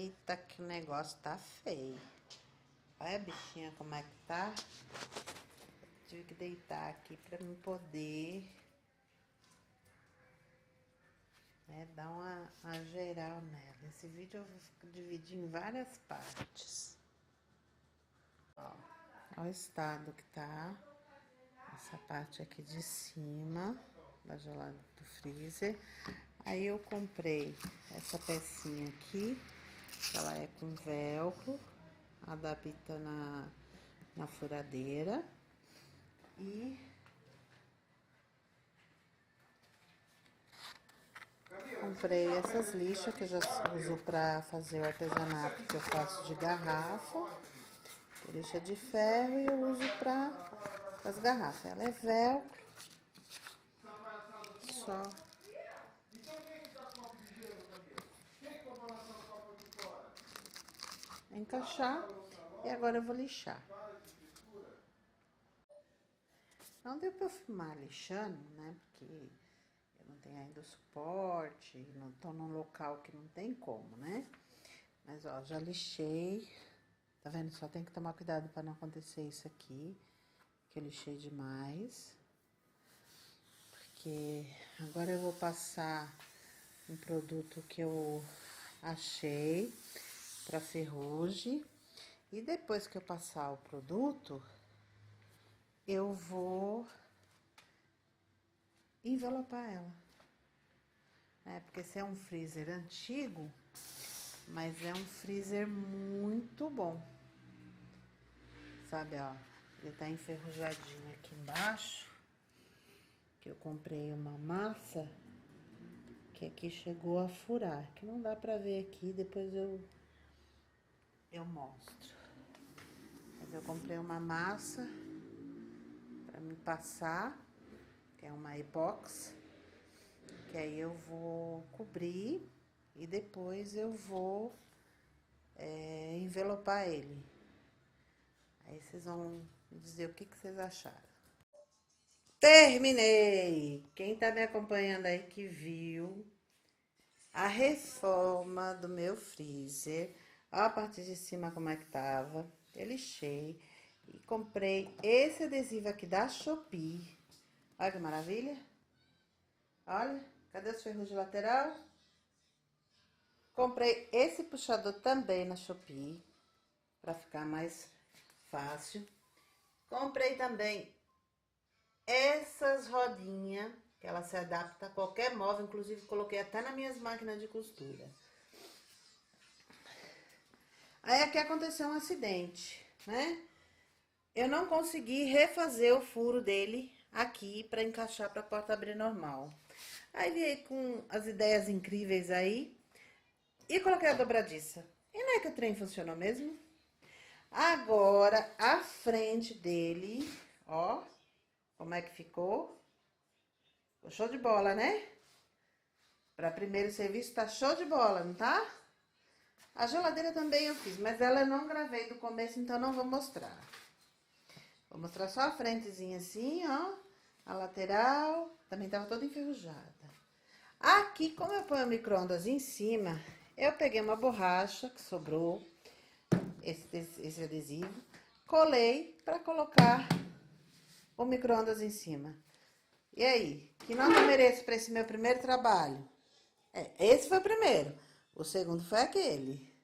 Eita, que o negócio tá feio. Olha a bichinha como é que tá. Tive que deitar aqui pra me poder, né, dar uma geral nela. Esse vídeo eu vou dividir em várias partes. Ó o estado que tá essa parte aqui de cima da geladeira do freezer. Aí eu comprei essa pecinha aqui, que ela é com velcro, adapta na furadeira. E comprei essas lixas que eu já uso para fazer o artesanato que eu faço de garrafa. Lixa de ferro e eu uso para as garrafas. Ela é velcro, só encaixar. E agora eu vou lixar. Não deu pra eu filmar lixando, né? Porque eu não tenho ainda o suporte, não tô num local que não tem como, né? Mas, ó, já lixei. Tá vendo? Só tem que tomar cuidado pra não acontecer isso aqui, que eu lixei demais. Porque agora eu vou passar um produto que eu achei pra ferrugem. E depois que eu passar o produto, eu vou envelopar ela. Porque esse é um freezer antigo, mas é um freezer muito bom. Sabe, ó, ele tá enferrujadinho aqui embaixo, que eu comprei uma massa, que aqui chegou a furar, que não dá pra ver aqui, depois eu mostro. Mas eu comprei uma massa pra me passar, que é uma epox, que aí eu vou cobrir e depois eu vou envelopar ele. Aí vocês vão me dizer o que vocês acharam. Terminei! Quem tá me acompanhando aí que viu a reforma do meu freezer, ó a parte de cima como é que tava, eu lixei e comprei esse adesivo aqui da Shopee. Olha que maravilha! Olha, cadê os ferros de lateral? Comprei esse puxador também na Shopee, pra ficar mais fácil. Comprei também essas rodinhas, que ela se adapta a qualquer móvel, inclusive coloquei até nas minhas máquinas de costura. Aí aqui aconteceu um acidente, né? Eu não consegui refazer o furo dele aqui para encaixar para a porta abrir normal. Aí veio com as ideias incríveis aí e coloquei a dobradiça. E não é que o trem funcionou mesmo? Agora, a frente dele, ó, como é que ficou? Ficou show de bola, né? Para primeiro serviço tá show de bola, não tá? A geladeira também eu fiz, mas ela eu não gravei do começo, então não vou mostrar. Vou mostrar só a frentezinha assim, ó. A lateral também tava toda enferrujada. Aqui, como eu ponho o micro-ondas em cima, eu peguei uma borracha que sobrou, esse adesivo, colei pra colocar o micro-ondas em cima. E aí, que nota eu mereço pra esse meu primeiro trabalho? Esse foi o primeiro. O segundo foi aquele.